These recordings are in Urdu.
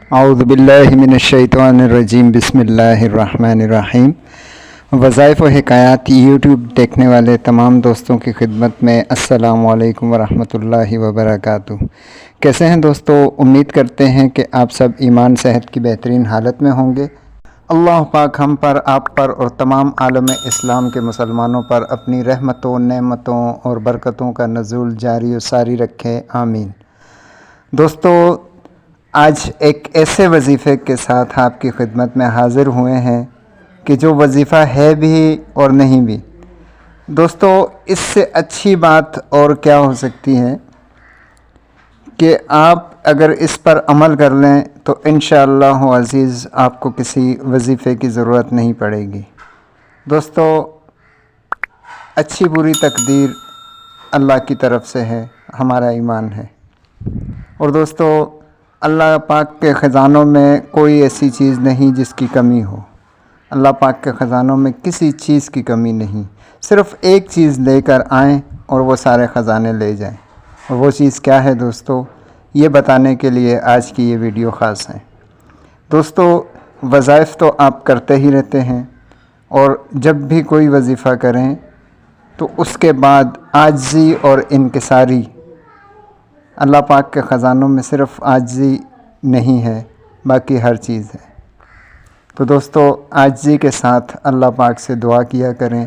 اعوذ باللہ من الشیطان الرجیم بسم اللہ الرحمن الرحیم۔ وظائف و حکایات یوٹیوب دیکھنے والے تمام دوستوں کی خدمت میں السلام علیکم ورحمۃ اللہ وبرکاتہ۔ کیسے ہیں دوستو؟ امید کرتے ہیں کہ آپ سب ایمان صحت کی بہترین حالت میں ہوں گے۔ اللہ پاک ہم پر، آپ پر اور تمام عالم اسلام کے مسلمانوں پر اپنی رحمتوں، نعمتوں اور برکتوں کا نزول جاری و ساری رکھے، آمین۔ دوستو، آج ایک ایسے وظیفے کے ساتھ آپ کی خدمت میں حاضر ہوئے ہیں کہ جو وظیفہ ہے بھی اور نہیں بھی۔ دوستو، اس سے اچھی بات اور کیا ہو سکتی ہے کہ آپ اگر اس پر عمل کر لیں تو انشاءاللہ عزیز آپ کو کسی وظیفے کی ضرورت نہیں پڑے گی۔ دوستو، اچھی بری تقدیر اللہ کی طرف سے ہے، ہمارا ایمان ہے۔ اور دوستو، اللہ پاک کے خزانوں میں کوئی ایسی چیز نہیں جس کی کمی ہو۔ اللہ پاک کے خزانوں میں کسی چیز کی کمی نہیں، صرف ایک چیز لے کر آئیں اور وہ سارے خزانے لے جائیں۔ اور وہ چیز کیا ہے دوستو؟ یہ بتانے کے لیے آج کی یہ ویڈیو خاص ہے۔ دوستو، وظائف تو آپ کرتے ہی رہتے ہیں، اور جب بھی کوئی وظیفہ کریں تو اس کے بعد عاجزی اور انکساری۔ اللہ پاک کے خزانوں میں صرف عاجزی نہیں ہے، باقی ہر چیز ہے۔ تو دوستو، عاجزی کے ساتھ اللہ پاک سے دعا کیا کریں۔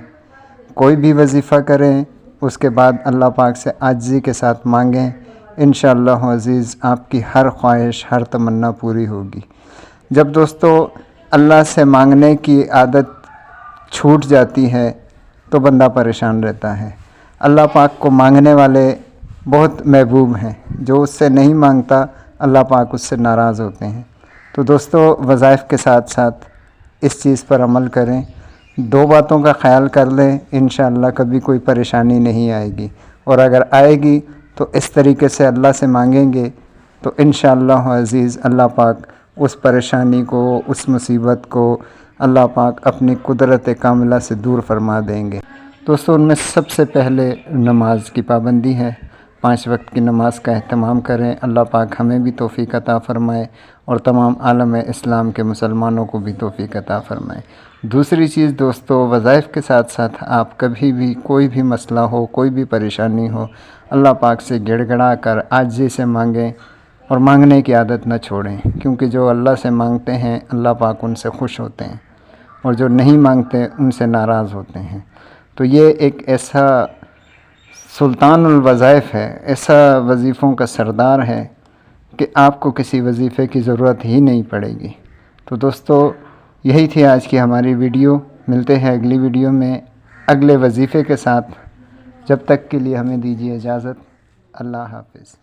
کوئی بھی وظیفہ کریں اس کے بعد اللہ پاک سے عاجزی کے ساتھ مانگیں، انشاءاللہ عزیز آپ کی ہر خواہش، ہر تمنا پوری ہوگی۔ جب دوستو اللہ سے مانگنے کی عادت چھوٹ جاتی ہے تو بندہ پریشان رہتا ہے۔ اللہ پاک کو مانگنے والے بہت محبوب ہیں، جو اس سے نہیں مانگتا اللہ پاک اس سے ناراض ہوتے ہیں۔ تو دوستو، وظائف کے ساتھ ساتھ اس چیز پر عمل کریں، دو باتوں کا خیال کر لیں، انشاءاللہ کبھی کوئی پریشانی نہیں آئے گی، اور اگر آئے گی تو اس طریقے سے اللہ سے مانگیں گے تو انشاءاللہ عزیز اللہ پاک اس پریشانی کو، اس مصیبت کو اللہ پاک اپنی قدرت کاملہ سے دور فرما دیں گے۔ دوستو، ان میں سب سے پہلے نماز کی پابندی ہے۔ 5 وقت کی نماز کا اہتمام کریں۔ اللہ پاک ہمیں بھی توفیق عطا فرمائے اور تمام عالم اسلام کے مسلمانوں کو بھی توفیق عطا فرمائے۔ دوسری چیز دوستو، وظائف کے ساتھ ساتھ آپ کبھی بھی کوئی بھی مسئلہ ہو، کوئی بھی پریشانی ہو، اللہ پاک سے گڑ گڑا کر عاجزی سے مانگیں، اور مانگنے کی عادت نہ چھوڑیں، کیونکہ جو اللہ سے مانگتے ہیں اللہ پاک ان سے خوش ہوتے ہیں، اور جو نہیں مانگتے ان سے ناراض ہوتے ہیں۔ تو یہ ایک ایسا سلطان الوظائف ہے، ایسا وظیفوں کا سردار ہے کہ آپ کو کسی وظیفے کی ضرورت ہی نہیں پڑے گی۔ تو دوستو، یہی تھی آج کی ہماری ویڈیو۔ ملتے ہیں اگلی ویڈیو میں اگلے وظیفے کے ساتھ۔ جب تک کے لیے ہمیں دیجیے اجازت۔ اللہ حافظ۔